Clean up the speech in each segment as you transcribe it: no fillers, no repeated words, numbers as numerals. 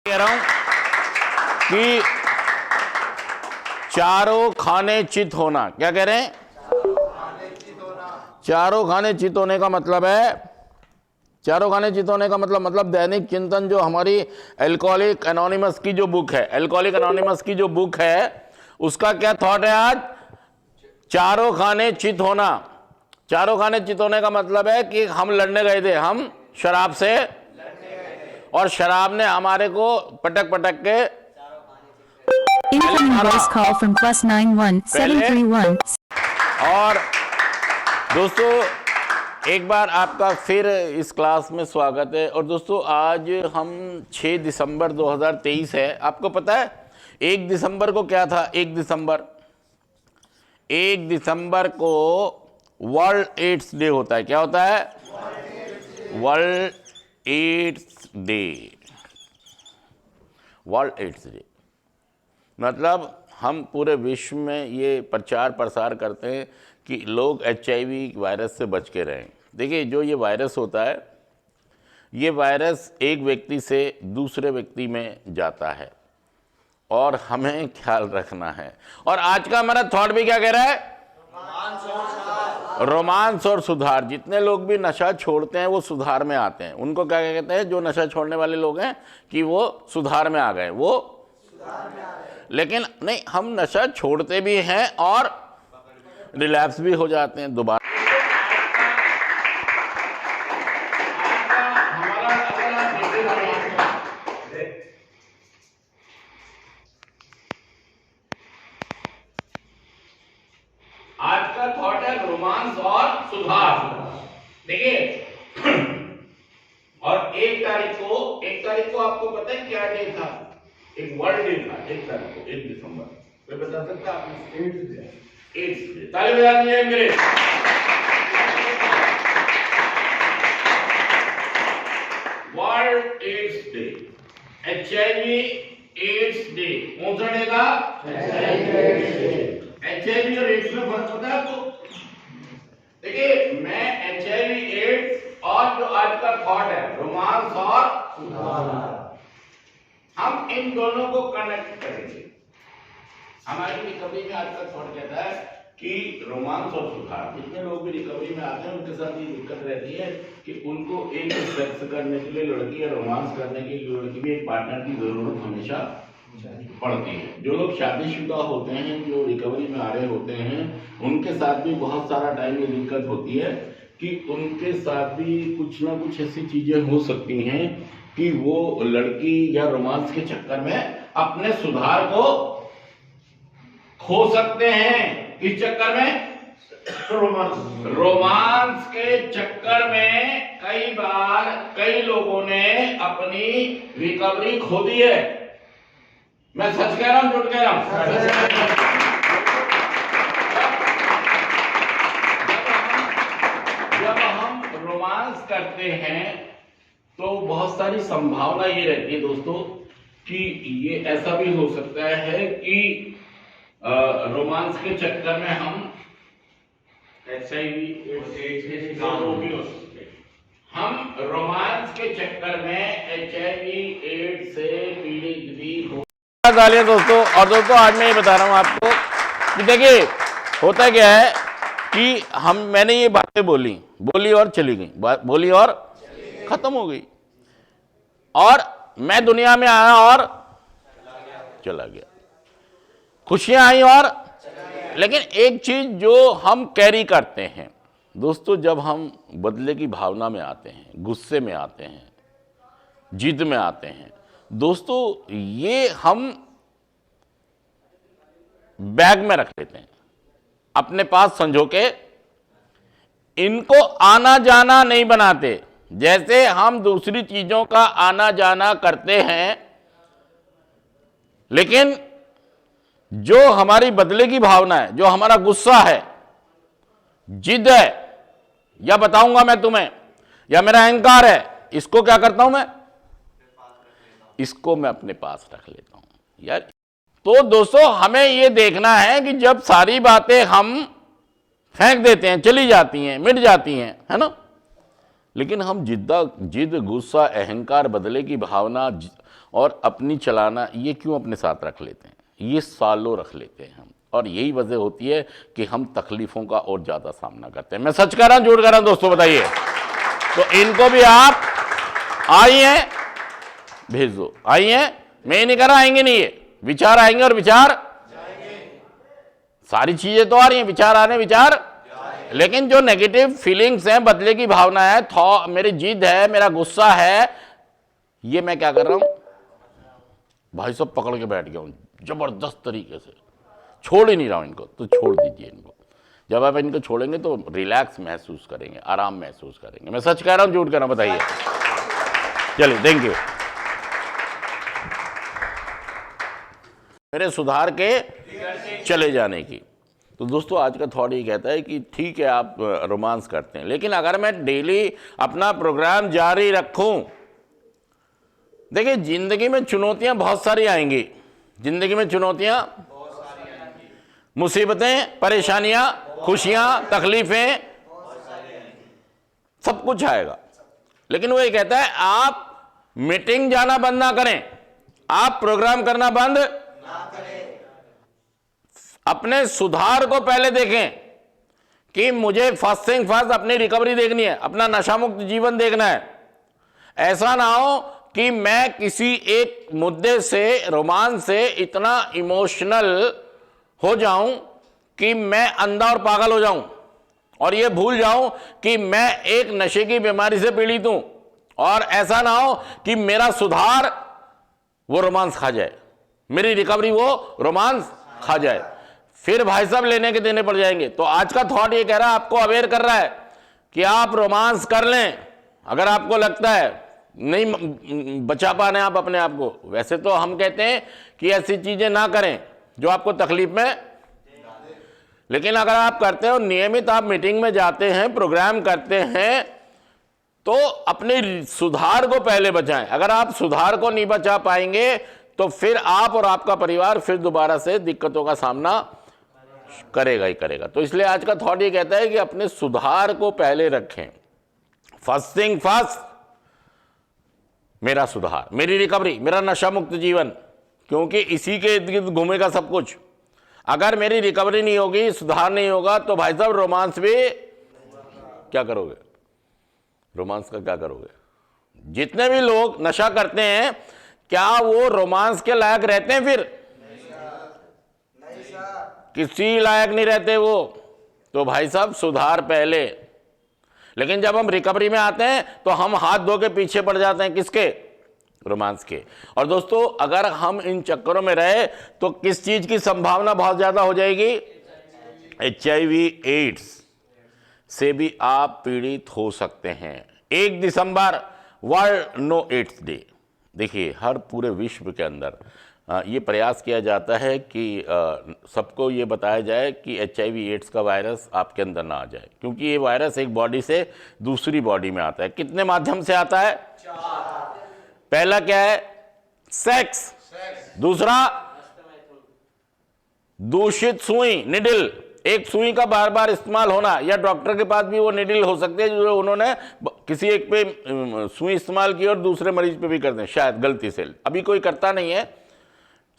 कह रहा हूं कि चारों खाने चित होना। क्या कह रहे हैं? चारों खाने चित होने का मतलब है, चारों खाने चित होने का मतलब दैनिक चिंतन जो हमारी एल्कोहलिक एनोनिमस की जो बुक है, एल्कोहलिक एनोनिमस की जो बुक है, उसका क्या थॉट है आज? चारों खाने चित होना। चारों खाने चित होने का मतलब है कि हम लड़ने गए थे, हम शराब से, और शराब ने हमारे को पटक पटक के Incoming voice call from +91-731. और दोस्तों एक बार आपका फिर इस क्लास में स्वागत है। और दोस्तों आज हम 6 दिसंबर 2023 है। आपको पता है 1 दिसंबर को क्या था? 1 दिसंबर को वर्ल्ड एड्स डे होता है। क्या होता है? World AIDS day. World AIDS day मतलब हम पूरे विश्व में ये प्रचार प्रसार करते हैं कि लोग HIV वायरस से बच के रहें। देखिए जो ये वायरस होता है, ये वायरस एक व्यक्ति से दूसरे व्यक्ति में जाता है और हमें ख्याल रखना है। और आज का हमारा थॉट भी क्या कह रहा है? रोमांस और सुधार। जितने लोग भी नशा छोड़ते हैं वो सुधार में आते हैं। उनको क्या कहते हैं? जो नशा छोड़ने वाले लोग हैं कि वो सुधार में आ गए, वो लेकिन नहीं, हम नशा छोड़ते भी हैं और रिलैप्स भी हो जाते हैं दोबारा। आज का थॉट है रोमांस और सुधार। देखिए और 1 तारीख को आपको पता है क्या डे था? एक वर्ल्ड डे था। 1 तारीख को, 1 दिसंबर। कोई बता सकता है आपने? AIDS day. ताली बजा दीजिए मेरे। World AIDS day, HIV AIDS day. कौन सा डे था? HIV और एड्स में फर्क पता है आपको? देखिए मैं HIV एड्स और जो आज का थॉट है रोमांस और सुधार, हम इन दोनों को कनेक्ट करेंगे। हमारी रिकवरी में आज का थॉट कहता है कि रोमांस और सुधार। जितने लोग भी रिकवरी में आते हैं उनके साथ ये दिक्कत रहती है कि उनको एक सेक्स करने के लिए लड़की या रोमांस करने के लिए लड़की भी एक पार्टनर की जरूरत हमेशा पड़ती है। जो लोग शादीशुदा होते हैं, जो रिकवरी में आ रहे होते हैं, उनके साथ भी बहुत सारा टाइम ये दिक्कत होती है कि उनके साथ भी कुछ ना कुछ ऐसी चीजें हो सकती हैं कि वो लड़की या रोमांस के चक्कर में अपने सुधार को खो सकते हैं। किस चक्कर में? रोमांस के चक्कर में कई बार कई लोगों ने अपनी रिकवरी खो दी है। मैं सच कह रहा हूं, झूठ कह रहा हूं? जब हम रोमांस करते हैं तो बहुत सारी संभावना ये रहती है दोस्तों कि ये ऐसा भी हो सकता है कि रोमांस के चक्कर में हम HIV हम रोमांस के चक्कर में HIV एड्स से पीड़ित भी हो। दोस्तों और दोस्तों आज मैं ये बता रहा हूं आपको कि देखिए होता क्या है कि मैंने ये बातें बोली और चली गई, बोली और खत्म हो गई, और मैं दुनिया में आया और चला गया। खुशियां आई और लेकिन एक चीज जो हम कैरी करते हैं दोस्तों, जब हम बदले की भावना में आते हैं, गुस्से में आते हैं, जिद में आते हैं दोस्तों, ये हम बैग में रख लेते हैं, अपने पास संजो के, इनको आना जाना नहीं बनाते। जैसे हम दूसरी चीजों का आना जाना करते हैं, लेकिन जो हमारी बदले की भावना है, जो हमारा गुस्सा है, जिद है, या बताऊंगा मैं तुम्हें, या मेरा अहंकार है, इसको क्या करता हूं मैं? इसको मैं अपने पास रख लेता हूं यार। तो दोस्तों हमें यह देखना है कि जब सारी बातें हम फेंक देते हैं, चली जाती हैं, मिट जाती हैं, है ना, लेकिन हम जिद, गुस्सा, अहंकार, बदले की भावना और अपनी चलाना ये क्यों अपने साथ रख लेते हैं, ये सालों रख लेते हैं हम, और यही वजह होती है कि हम तकलीफ़ों का और ज़्यादा सामना करते हैं। मैं सच कह रहा हूँ झूठ कह रहा हूँ दोस्तों, बताइए। तो इनको भी आप आई हैं भेज दो, आई हैं, मैं ये नहीं कह रहा आएंगे नहीं, ये विचार आएंगे और विचार सारी चीजें तो आ रही हैं, विचार आ रहे हैं, विचार, लेकिन जो नेगेटिव फीलिंग्स हैं, बदले की भावना है, मेरी जिद है, मेरा गुस्सा है, ये मैं क्या कर रहा हूं भाई साहब, पकड़ के बैठ गया हूं जबरदस्त तरीके से, छोड़ ही नहीं रहा हूं इनको। तो छोड़ दीजिए इनको, जब आप इनको छोड़ेंगे तो रिलैक्स महसूस करेंगे, आराम महसूस करेंगे। मैं सच कह रहा हूं झूठ कह रहा हूं, बताइए। चलिए, थैंक यू। मेरे सुधार के चले जाने की। तो दोस्तों आज का थॉट ये कहता है कि ठीक है आप रोमांस करते हैं, लेकिन अगर मैं डेली अपना प्रोग्राम जारी रखूं, देखिए जिंदगी में चुनौतियां बहुत सारी आएंगी, जिंदगी में चुनौतियां, मुसीबतें, परेशानियां, खुशियां, तकलीफें, सब कुछ आएगा। लेकिन वो ये कहता है आप मीटिंग जाना बंद ना करें, आप प्रोग्राम करना बंद ना करें, अपने सुधार को पहले देखें कि मुझे फर्स्ट थिंग फर्स्ट अपनी रिकवरी देखनी है, अपना नशा मुक्त जीवन देखना है। ऐसा ना हो कि मैं किसी एक मुद्दे से, रोमांस से इतना इमोशनल हो जाऊं कि मैं अंधा और पागल हो जाऊं और ये भूल जाऊं कि मैं एक नशे की बीमारी से पीड़ित हूं, और ऐसा ना हो कि मेरा सुधार वो रोमांस खा जाए, मेरी रिकवरी वो रोमांस खा जाए, फिर भाई साहब लेने के देने पड़ जाएंगे। तो आज का थॉट ये कह रहा है, आपको अवेयर कर रहा है कि आप रोमांस कर लें अगर आपको लगता है नहीं बचा पाने आप अपने आप को। वैसे तो हम कहते हैं कि ऐसी चीजें ना करें जो आपको तकलीफ में, लेकिन अगर आप करते हो, नियमित आप मीटिंग में जाते हैं, प्रोग्राम करते हैं, तो अपने सुधार को पहले बचाएं। अगर आप सुधार को नहीं बचा पाएंगे तो फिर आप और आपका परिवार फिर दोबारा से दिक्कतों का सामना करेगा ही करेगा। तो इसलिए आज का थॉट ये कहता है कि अपने सुधार को पहले रखें। फर्स्ट थिंग फर्स्ट, मेरा सुधार, मेरी रिकवरी, मेरा नशा मुक्त जीवन, क्योंकि इसी के इर्द गिर्द घूमेगा सब कुछ। अगर मेरी रिकवरी नहीं होगी, सुधार नहीं होगा, तो भाई साहब रोमांस भी क्या करोगे, रोमांस का क्या करोगे। जितने भी लोग नशा करते हैं क्या वो रोमांस के लायक रहते हैं? फिर किसी लायक नहीं रहते वो। तो भाई साहब सुधार पहले, लेकिन जब हम रिकवरी में आते हैं तो हम हाथ धो के पीछे पड़ जाते हैं, किसके? रोमांस के। और दोस्तों अगर हम इन चक्करों में रहे तो किस चीज की संभावना बहुत ज्यादा हो जाएगी? HIV एड्स से भी आप पीड़ित हो सकते हैं। 1 दिसंबर वर्ल्ड नो एड्स डे। देखिए हर पूरे विश्व के अंदर ये प्रयास किया जाता है कि सबको ये बताया जाए कि HIV एड्स का वायरस आपके अंदर ना आ जाए, क्योंकि ये वायरस एक बॉडी से दूसरी बॉडी में आता है। कितने माध्यम से आता है? 4। पहला क्या है? सेक्स। दूसरा दूषित सुई, निडल, एक सुई का बार बार इस्तेमाल होना, या डॉक्टर के पास भी वो निडल हो सकते हैं जो उन्होंने किसी एक पे सुई इस्तेमाल की और दूसरे मरीज पे भी कर दें, शायद गलती से। अभी कोई करता नहीं है,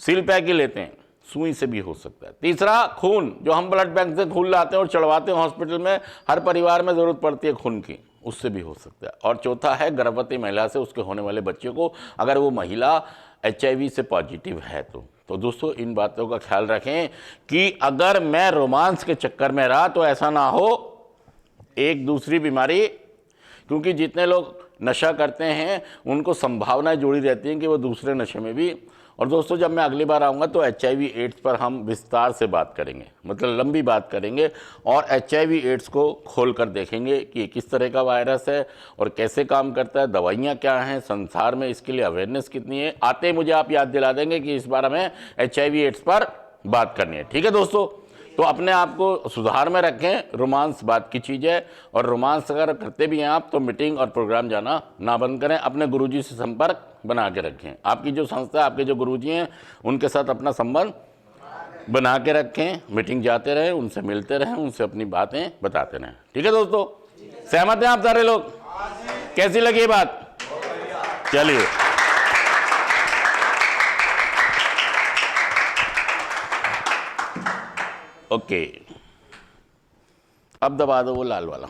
सील पैक ही लेते हैं, सुई से भी हो सकता है। तीसरा खून, जो हम ब्लड बैंक से खून लाते हैं और चढ़वाते हैं हॉस्पिटल में, हर परिवार में जरूरत पड़ती है खून की, उससे भी हो सकता है। और चौथा है गर्भवती महिला से उसके होने वाले बच्चे को, अगर वो महिला HIV से पॉजिटिव है तो दोस्तों इन बातों का ख्याल रखें कि अगर मैं रोमांस के चक्कर में रहा तो ऐसा ना हो एक दूसरी बीमारी, क्योंकि जितने लोग नशा करते हैं उनको संभावनाएं जुड़ी रहती हैं कि वो दूसरे नशे में भी। और दोस्तों जब मैं अगली बार आऊँगा तो HIV एड्स पर हम विस्तार से बात करेंगे, मतलब लंबी बात करेंगे, और HIV एड्स को खोल कर देखेंगे कि ये किस तरह का वायरस है और कैसे काम करता है, दवाइयाँ क्या हैं, संसार में इसके लिए अवेयरनेस कितनी है। आते ही मुझे आप याद दिला देंगे कि इस बार हमें HIV एड्स पर बात करनी है। ठीक है दोस्तों, तो अपने आप को सुधार में रखें। रोमांस बात की चीज़ है, और रोमांस अगर करते भी हैं आप तो मीटिंग और प्रोग्राम जाना ना बंद करें। अपने गुरुजी से संपर्क बना के रखें। आपकी जो संस्था है, आपके जो गुरुजी हैं, उनके साथ अपना संबंध बना के रखें। मीटिंग जाते रहें, उनसे मिलते रहें, उनसे अपनी बातें बताते रहें। ठीक है दोस्तों, सहमत हैं आप सारे लोग? कैसी लगी ये बात? चलिए ओके, अब दबा दो वो लाल वाला।